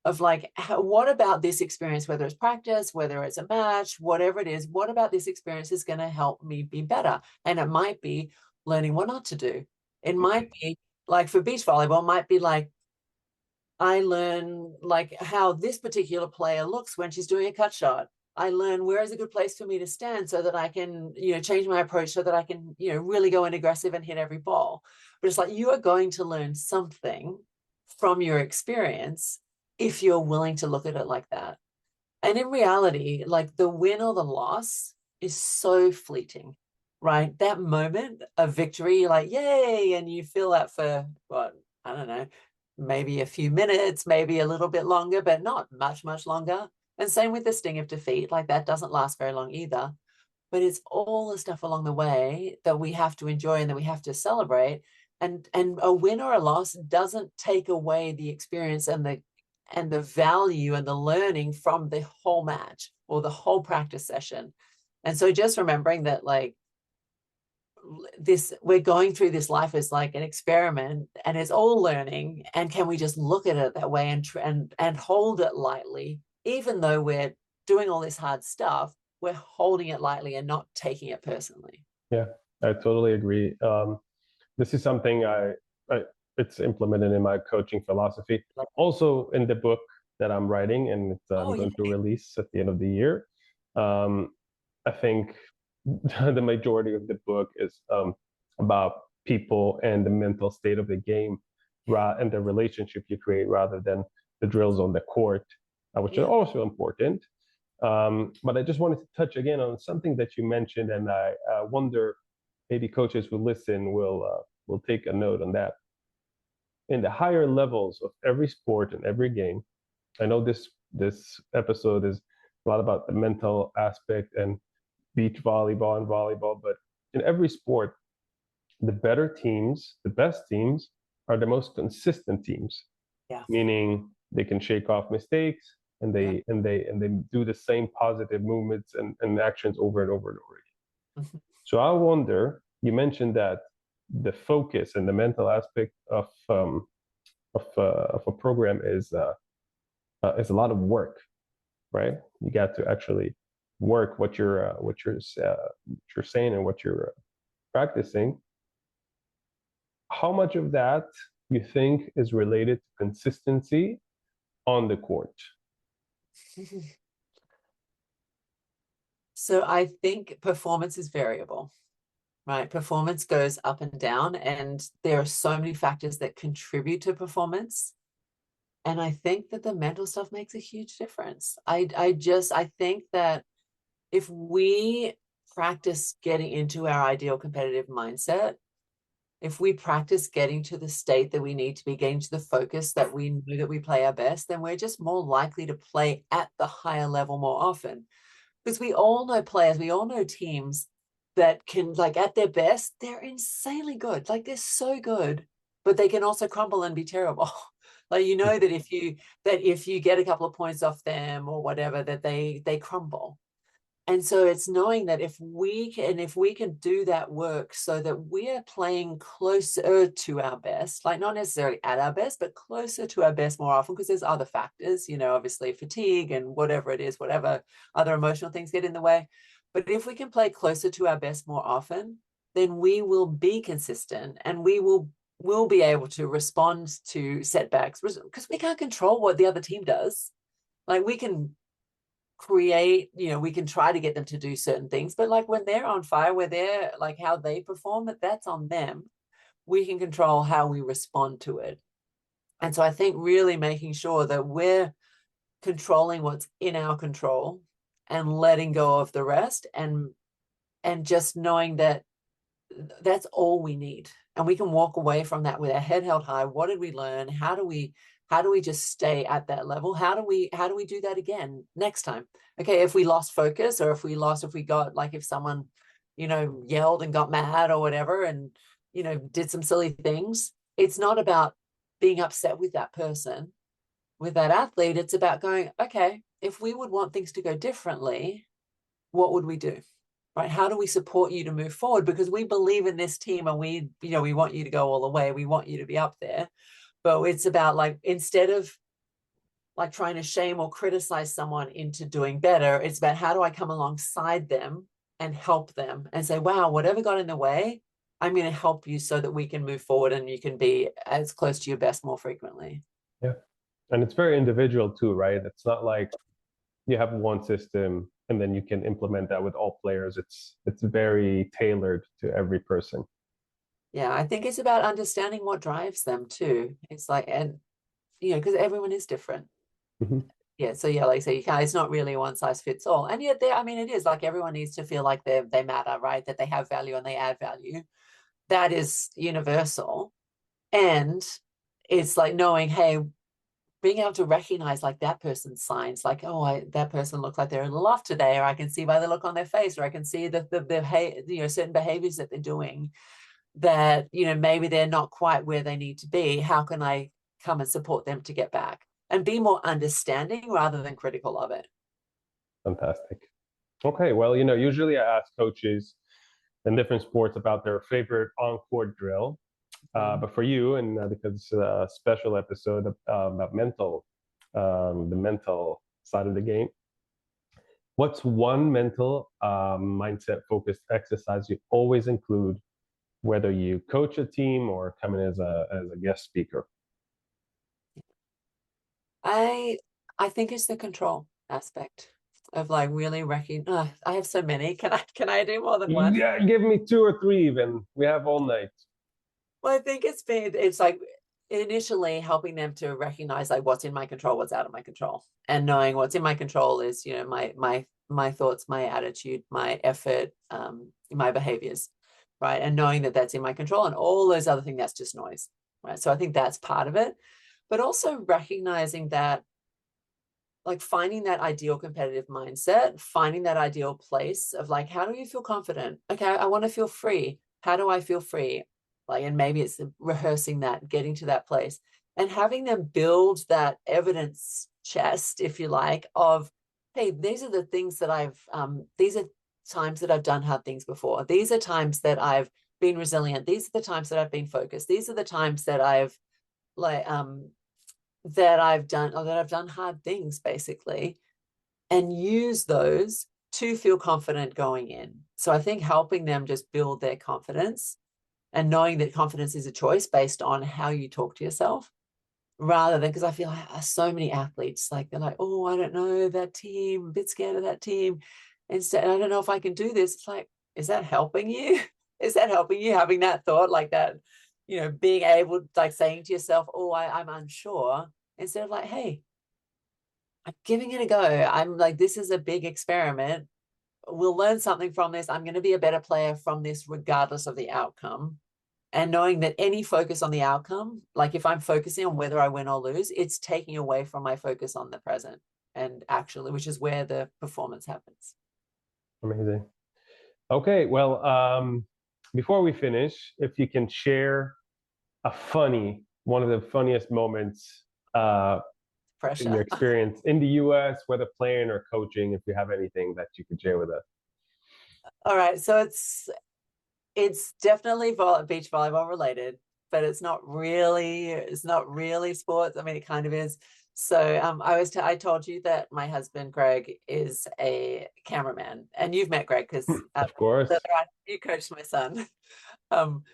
of like, what about this experience, whether it's practice, whether it's a match, whatever it is, what about this experience is going to help me be better? And it might be learning what not to do. It might be like for beach volleyball, it might be like, I learn like how this particular player looks when she's doing a cut shot. I learn where is a good place for me to stand so that I can, change my approach so that I can, really go in aggressive and hit every ball. But it's like you are going to learn something from your experience if you're willing to look at it like that. And in reality, like the win or the loss is so fleeting, right? That moment of victory, you're like, yay, and you feel that for what, I don't know, maybe a few minutes, maybe a little bit longer, but not much longer. And same with the sting of defeat, like that doesn't last very long either. But it's all the stuff along the way that we have to enjoy and that we have to celebrate. And a win or a loss doesn't take away the experience and the value and the learning from the whole match or the whole practice session. And so just remembering that, like, this, we're going through this life as like an experiment and it's all learning, and can we just look at it that way and hold it lightly, even though we're doing all this hard stuff, we're holding it lightly and not taking it personally. Yeah, I totally agree. This is something I it's implemented in my coaching philosophy. Also in the book that I'm writing and I'm Oh going to yeah. release at the end of the year. Um, I think the majority of the book is about people and the mental state of the game, and the relationship you create rather than the drills on the court, which are Yeah. also important. But I just wanted to touch again on something that you mentioned, and I wonder maybe coaches who listen will take a note on that. In the higher levels of every sport and every game, I know this episode is a lot about the mental aspect and beach volleyball and volleyball, but in every sport, the better teams, the best teams, are the most consistent teams, Yeah. meaning they can shake off mistakes and Yeah. they do the same positive movements and actions over and over and over again. Mhm. So I wonder, you mentioned that the focus and the mental aspect of a program is a lot of work, right? You got to actually work what you're saying and what you're practicing. How much of that you think is related to consistency on the court? So I think performance is variable, right? Performance goes up and down, and there are so many factors that contribute to performance. And I think that the mental stuff makes a huge difference. I think that if we practice getting into our ideal competitive mindset, if we practice getting to the state that we need to be, getting to the focus that we know that we play our best, then we're just more likely to play at the higher level more often. Because we all know players, we all know teams that can, like, at their best, they're insanely good. Like, they're so good, but they can also crumble and be terrible. Like, that if you get a couple of points off them or whatever, that they crumble. And so it's knowing that if we can do that work so that we're playing closer to our best, like not necessarily at our best, but closer to our best more often, because there's other factors, obviously fatigue and whatever it is, whatever other emotional things get in the way. But if we can play closer to our best more often, then we will be consistent, and will be able to respond to setbacks, because we can't control what the other team does. Like, we can create, we can try to get them to do certain things, but like when they're on fire, where they're like how they perform, that's on them. We can control how we respond to it. And so I think really making sure that we're controlling what's in our control and letting go of the rest, and just knowing that that's all we need, and we can walk away from that with our head held high. What did we learn? How do we just stay at that level? How do we do that again next time? Okay, if we lost focus, or if we got, like, if someone yelled and got mad or whatever, and did some silly things, it's not about being upset with that person, with that athlete. It's about going, okay, if we would want things to go differently, what would we do? Right? How do we support you to move forward? Because we believe in this team, and we want you to go all the way. We want you to be up there. But it's about, like, instead of like trying to shame or criticize someone into doing better, it's about how do I come alongside them and help them and say, wow, whatever got in the way, I'm going to help you so that we can move forward and you can be as close to your best more frequently. Yeah. And it's very individual too, right? It's not like you have one system and then you can implement that with all players. It's very tailored to every person. Yeah, I think it's about understanding what drives them too. It's like, and because everyone is different. Mhm. Yeah, so yeah, like I say, it's not really one size fits all. And yet there, I mean, it is like everyone needs to feel like they matter, right? That they have value and they add value. That is universal. And it's like knowing, hey, being able to recognize like that person's signs, like, oh, that person looks like they're in love today, or I can see by the look on their face, or I can see the certain behaviors that they're doing, that maybe they're not quite where they need to be. How can I come and support them to get back, and be more understanding rather than critical of it? Fantastic. Okay, well, usually I ask coaches in different sports about their favorite on-court drill. But for you, and because it's a special episode about the mental side of the game, what's one mental mindset focused exercise you always include, whether you coach a team or come in as a guest speaker? I think it's the control aspect of like really recognize. I have so many. Can I do more than one? Yeah, give me two or three even. We have all night. Well, I think it's like initially helping them to recognize like what's in my control, what's out of my control, and knowing what's in my control is my thoughts, my attitude, my effort, my behaviors, right? And knowing that that's in my control, and all those other things, that's just noise, right? So I think that's part of it, but also recognizing that, like, finding that ideal competitive mindset, finding that ideal place of like, how do you feel confident? Okay, I want to feel free. How do I feel free? Like, and maybe it's rehearsing that, getting to that place, and having them build that evidence chest, if you like, of, hey, these are the things that these are times that I've done hard things before. These are times that I've been resilient. These are the times that I've been focused. These are the times that I've like that I've done, or that I've done hard things, basically, and use those to feel confident going in. So I think helping them just build their confidence, and knowing that confidence is a choice based on how you talk to yourself, rather than, because I feel like so many athletes, like, they're like, oh, I don't know that team, a bit scared of that team. Instead, I don't know if I can do this. It's like, is that helping you? Is that helping you, having that thought like that? Being able, like, saying to yourself, oh, I'm unsure, instead of like, hey, I'm giving it a go. I'm like, this is a big experiment. We'll learn something from this. I'm going to be a better player from this, regardless of the outcome. And knowing that any focus on the outcome, like if I'm focusing on whether I win or lose, it's taking away from my focus on the present, and actually, which is where the performance happens. Amazing. Okay, well, before we finish, if you can share one of the funniest moments in your Pressure. experience in the US, whether playing or coaching, if you have anything that you could share with us. All right. So it's definitely beach volleyball related, but it's not really sports. I mean, it kind of is. So I told you that my husband Greg is a cameraman, and you've met Greg because Of course. you coached my son. Um,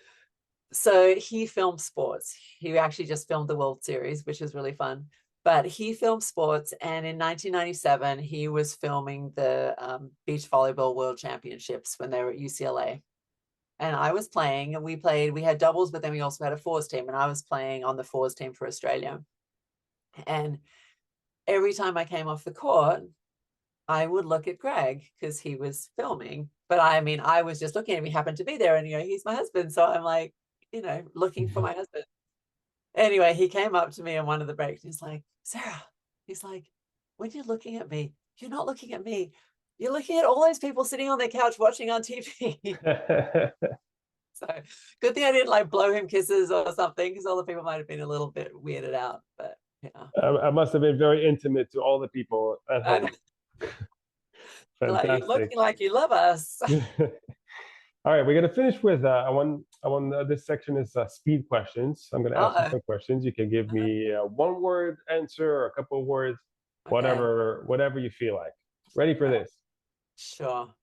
so he films sports. He actually just filmed the World Series, which is really fun. But he filmed sports, and in 1997, he was filming the Beach Volleyball World Championships when they were at UCLA. And I was playing, and we had doubles, but then we also had a fours team, and I was playing on the fours team for Australia. And every time I came off the court, I would look at Greg because he was filming. But I mean, I was just looking at him. He happened to be there, and he's my husband. So I'm like, looking for my husband. Anyway, he came up to me on one of the breaks. He's like, Sarah, he's like, when you're looking at me, you're not looking at me. You're looking at all those people sitting on their couch watching on TV. So good thing I didn't like blow him kisses or something, because all the people might have been a little bit weirded out. But yeah, I must have been very intimate to all the people at home. like, you're Fantastic. looking like you love us. All right, we're gonna finish with this section is speed questions. I'm gonna ask you Uh-oh. some questions. You can give me a one word answer or a couple of words, Okay. whatever you feel like. Ready for this? Sure.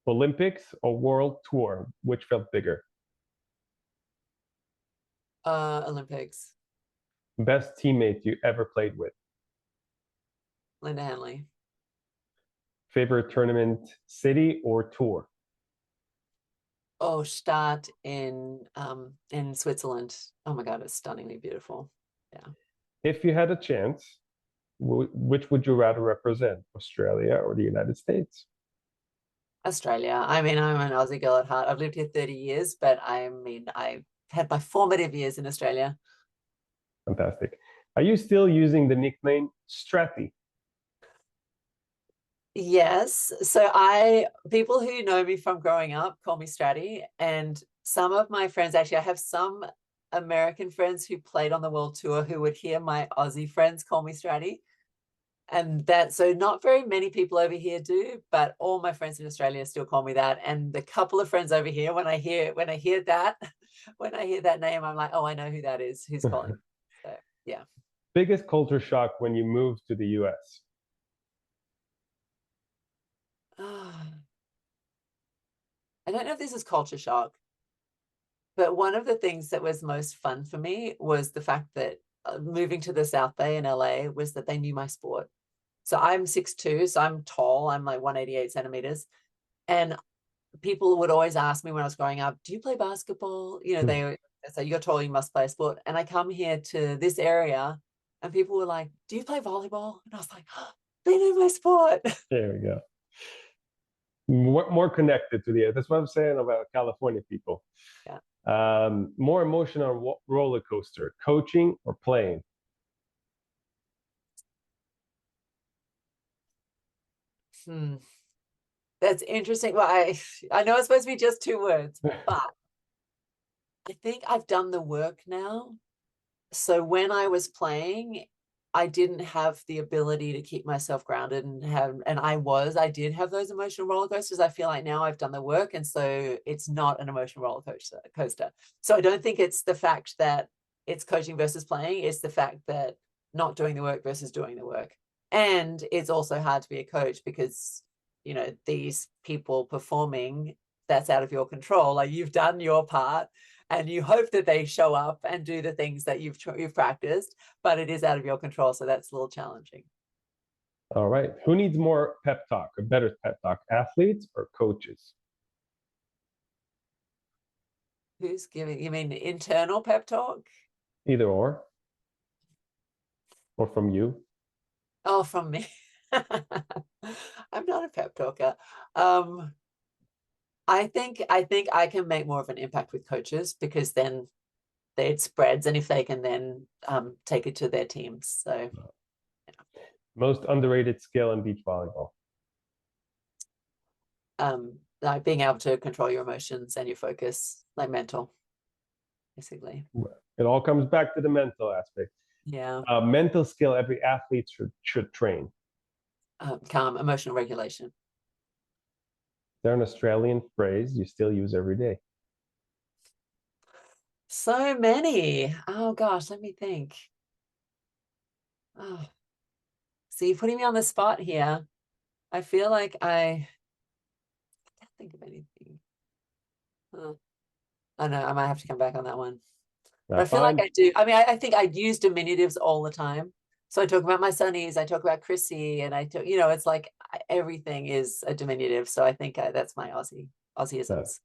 Olympics or World Tour? Which felt bigger? Olympics. Best teammate you ever played with? Linda Hanley. Favorite tournament city or tour? Oh, Start in Switzerland. Oh my God, it's stunningly beautiful. Yeah. If you had a chance, which would you rather represent, Australia or the United States? Australia. I mean, I'm an Aussie girl at heart. I've lived here 30 years, but I mean, I had my formative years in Australia. Fantastic. Are you still using the nickname Stratty? Yes. So people who know me from growing up call me Stratty. And some of my friends, actually, I have some American friends who played on the World Tour who would hear my Aussie friends call me Stratty. And so not very many people over here do, but all my friends in Australia still call me that. And the couple of friends over here, when I hear that, when I hear that name, I'm like, oh, I know who that is, who's calling. So yeah. Biggest culture shock when you moved to the US? I don't know if this is culture shock, but one of the things that was most fun for me was the fact that moving to the South Bay in LA was that they knew my sport. So I'm 6'2", so I'm tall. I'm like 188 centimeters. And people would always ask me when I was growing up, do you play basketball? They say, you're tall, you must play a sport. And I come here to this area and people were like, do you play volleyball? And I was like, oh, they know my sport. There we go. More connected to the, that's what I'm saying about California people. Yeah. More emotional roller coaster, coaching or playing? That's interesting. Well, I know it's supposed to be just 2 words, but I think I've done the work now. So when I was playing, I didn't have the ability to keep myself grounded and I did have those emotional roller coasters. I feel like now I've done the work, and so it's not an emotional roller coaster. So I don't think it's the fact that it's coaching versus playing. It's the fact that not doing the work versus doing the work. And it's also hard to be a coach because, these people performing, that's out of your control. Like, you've done your part and you hope that they show up and do the things that you've practiced, but it is out of your control. So that's a little challenging. All right. Who needs more pep talk, a better pep talk, athletes or coaches? Who's giving, you mean internal pep talk? Either or from you? Oh, from me. I'm not a pep talker. I think I can make more of an impact with coaches because then it spreads, and if they can then take it to their teams. So yeah. Most underrated skill in beach volleyball? Like being able to control your emotions and your focus, like mental, basically. It all comes back to the mental aspect. Yeah. Mental skill every athlete should train. Calm, emotional regulation. They're an Australian phrase you still use every day. So many. Oh gosh, let me think. Oh, so you're putting me on the spot here. I feel like I can't think of anything. I know I might have to come back on that one. But I feel like Fine. I do. I mean, I think I use diminutives all the time. So I talk about my sonnies, I talk about Chrissy, and I talk, it's like everything is a diminutive. So I think that's my Uh, Aussieisms.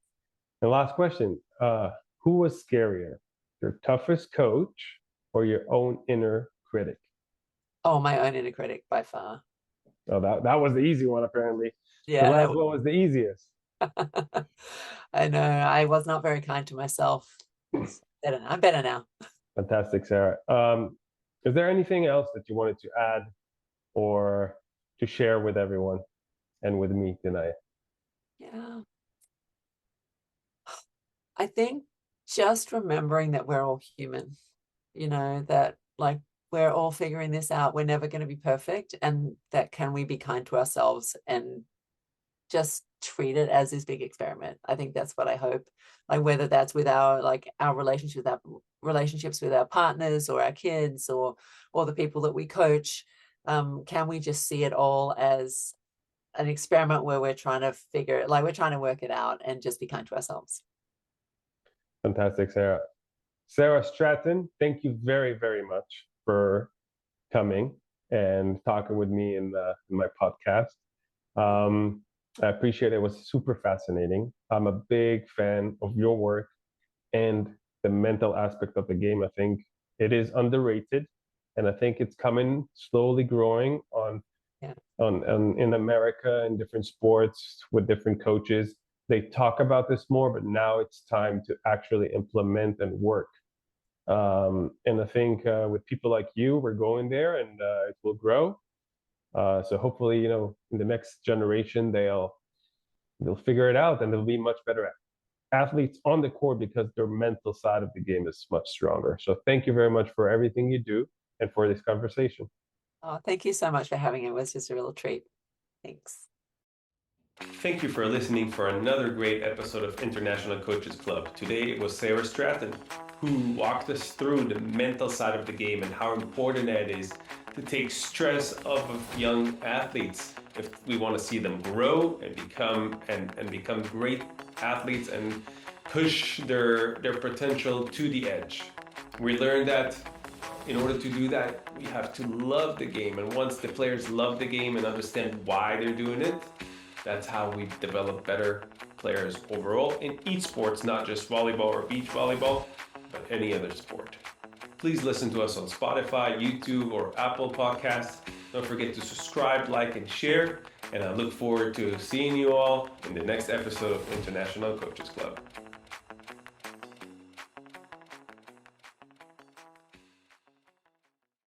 and last question, who was scarier, your toughest coach or your own inner critic? Oh, my own inner critic by far. Oh, that was the easy one, apparently. The Yeah, last one was the easiest. I know. I was not very kind to myself. Better now. I'm better now. Fantastic, Sarah. Is there anything else that you wanted to add or to share with everyone and with me tonight? Yeah. I think just remembering that we're all human, that like we're all figuring this out. We're never going to be perfect. And that can we be kind to ourselves and just treat it as this big experiment. I think that's what I hope. Like whether that's with our relationships with our partners or our kids or the people that we coach. Can we just see it all as an experiment where we're trying to we're trying to work it out and just be kind to ourselves. Fantastic, Sarah. Sarah Straton, thank you very, very much for coming and talking with me in my podcast. I appreciate it. It was super fascinating. I'm a big fan of your work and the mental aspect of the game. I think it is underrated, and I think it's coming slowly growing Yeah. on in America in different sports with different coaches. They talk about this more, but now it's time to actually implement and work. And I think with people like you, we're going there, and it will grow. So hopefully, in the next generation, they'll figure it out, and they'll be much better athletes on the court because their mental side of the game is much stronger. So thank you very much for everything you do and for this conversation. Oh, thank you so much for having it. It was just a real treat. Thanks. Thank you for listening for another great episode of International Coaches Club. Today it was Sarah Straton who walked us through the mental side of the game and how important it is to take stress off of young athletes if we want to see them grow and become great athletes and push their potential to the edge. We learned that in order to do that, we have to love the game. And once the players love the game and understand why they're doing it, that's how we develop better players overall in each sports, not just volleyball or beach volleyball, but any other sport. Please listen to us on Spotify, YouTube, or Apple Podcasts. Don't forget to subscribe, like, and share. And I look forward to seeing you all in the next episode of International Coaches Club.